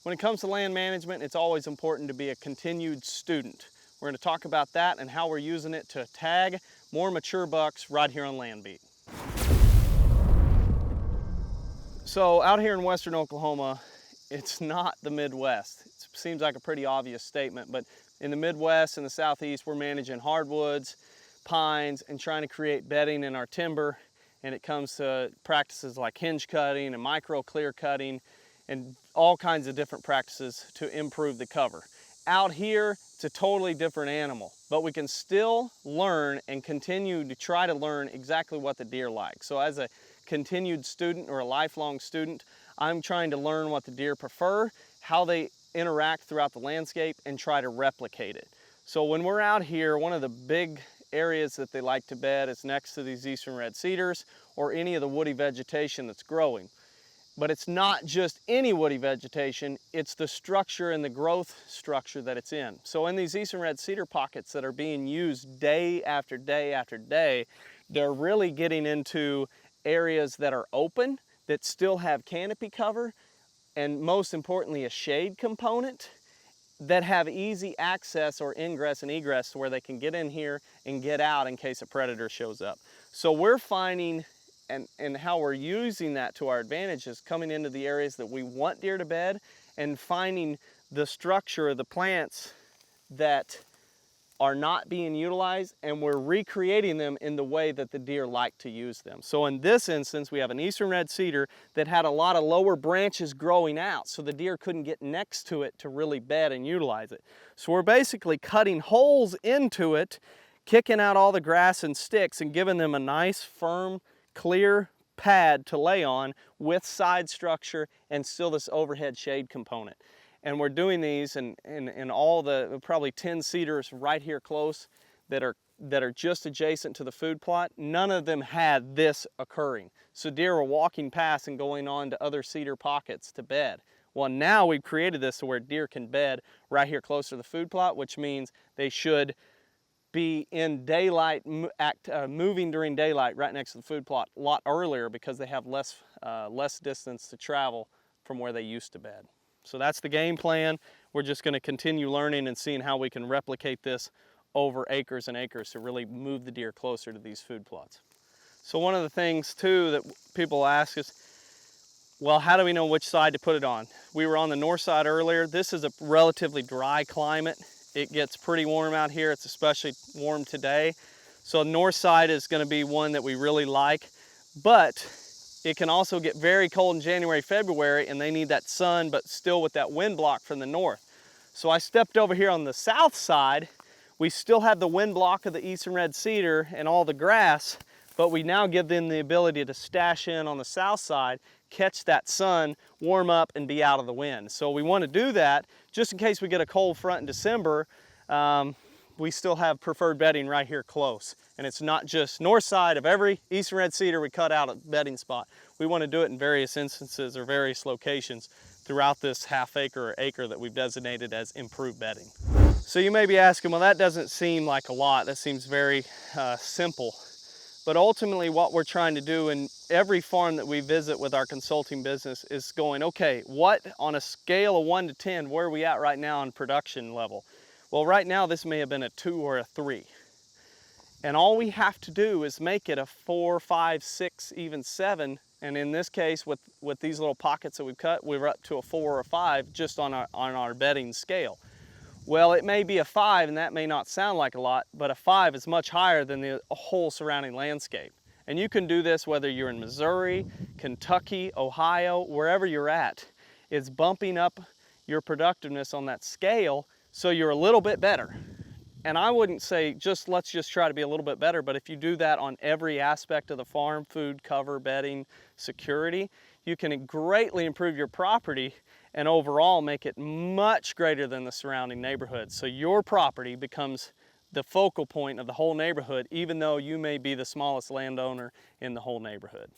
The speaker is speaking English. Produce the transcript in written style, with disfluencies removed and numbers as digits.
When it comes to land management, it's always important to be a continued student. We're going to talk about that and how we're using it to tag more mature bucks right here on Land Beat. So out here in western Oklahoma, it's not the Midwest. It seems like a pretty obvious statement, but in the Midwest and the Southeast, we're managing hardwoods, pines, and trying to create bedding in our timber. And it comes to practices like hinge cutting and micro clear cutting and all kinds of different practices to improve the cover. Out here, it's a totally different animal, but we can still learn and continue to try to learn exactly what the deer like. So as a continued student or a lifelong student, I'm trying to learn what the deer prefer, how they interact throughout the landscape, and try to replicate it. So when we're out here, one of the big areas that they like to bed is next to these eastern red cedars or any of the woody vegetation that's growing. But it's not just any woody vegetation, it's the structure and the growth structure that it's in. So in these eastern red cedar pockets that are being used day after day after day, they're really getting into areas that are open, that still have canopy cover, and most importantly, a shade component, that have easy access or ingress and egress to where they can get in here and get out in case a predator shows up. So we're finding and how we're using that to our advantage is coming into the areas that we want deer to bed and finding the structure of the plants that are not being utilized, and we're recreating them in the way that the deer like to use them. So in this instance, we have an eastern red cedar that had a lot of lower branches growing out, so the deer couldn't get next to it to really bed and utilize it. So we're basically cutting holes into it, kicking out all the grass and sticks and giving them a nice, firm, clear pad to lay on with side structure and still this overhead shade component. And we're doing these in all the probably 10 cedars right here close that are just adjacent to the food plot. None of them had this occurring. So deer were walking past and going on to other cedar pockets to bed. Well, now we've created this to where deer can bed right here close to the food plot, which means they should be in daylight, moving during daylight right next to the food plot a lot earlier because they have less distance to travel from where they used to bed. So that's the game plan. We're just going to continue learning and seeing how we can replicate this over acres and acres to really move the deer closer to these food plots. So one of the things too that people ask is, well, how do we know which side to put it on? We were on the north side earlier. This is a relatively dry climate. It gets pretty warm out here. It's especially warm today. So the north side is going to be one that we really like, but it can also get very cold in January, February, and they need that sun, but still with that wind block from the north. So I stepped over here on the south side. We still have the wind block of the eastern red cedar and all the grass, but we now give them the ability to stash in on the south side, catch that sun, warm up, and be out of the wind. So we want to do that just in case we get a cold front in December. We still have preferred bedding right here close. And it's not just north side of every eastern red cedar we cut out a bedding spot. We want to do it in various instances or various locations throughout this half acre or acre that we've designated as improved bedding. So you may be asking, well, that doesn't seem like a lot. That seems very simple. But ultimately what we're trying to do in every farm that we visit with our consulting business is going, okay, what on a scale of 1 to 10, where are we at right now on production level? Well, right now this may have been a 2 or a 3. And all we have to do is make it a 4, 5, 6, even 7. And in this case, with these little pockets that we've cut, we're up to a 4 or a 5 just on our bedding scale. Well, it may be a 5, and that may not sound like a lot, but a 5 is much higher than the whole surrounding landscape. And you can do this whether you're in Missouri, Kentucky, Ohio, wherever you're at. It's bumping up your productiveness on that scale so you're a little bit better. And I wouldn't say let's just try to be a little bit better, but if you do that on every aspect of the farm, food, cover, bedding, security, you can greatly improve your property and overall make it much greater than the surrounding neighborhood. So your property becomes the focal point of the whole neighborhood, even though you may be the smallest landowner in the whole neighborhood.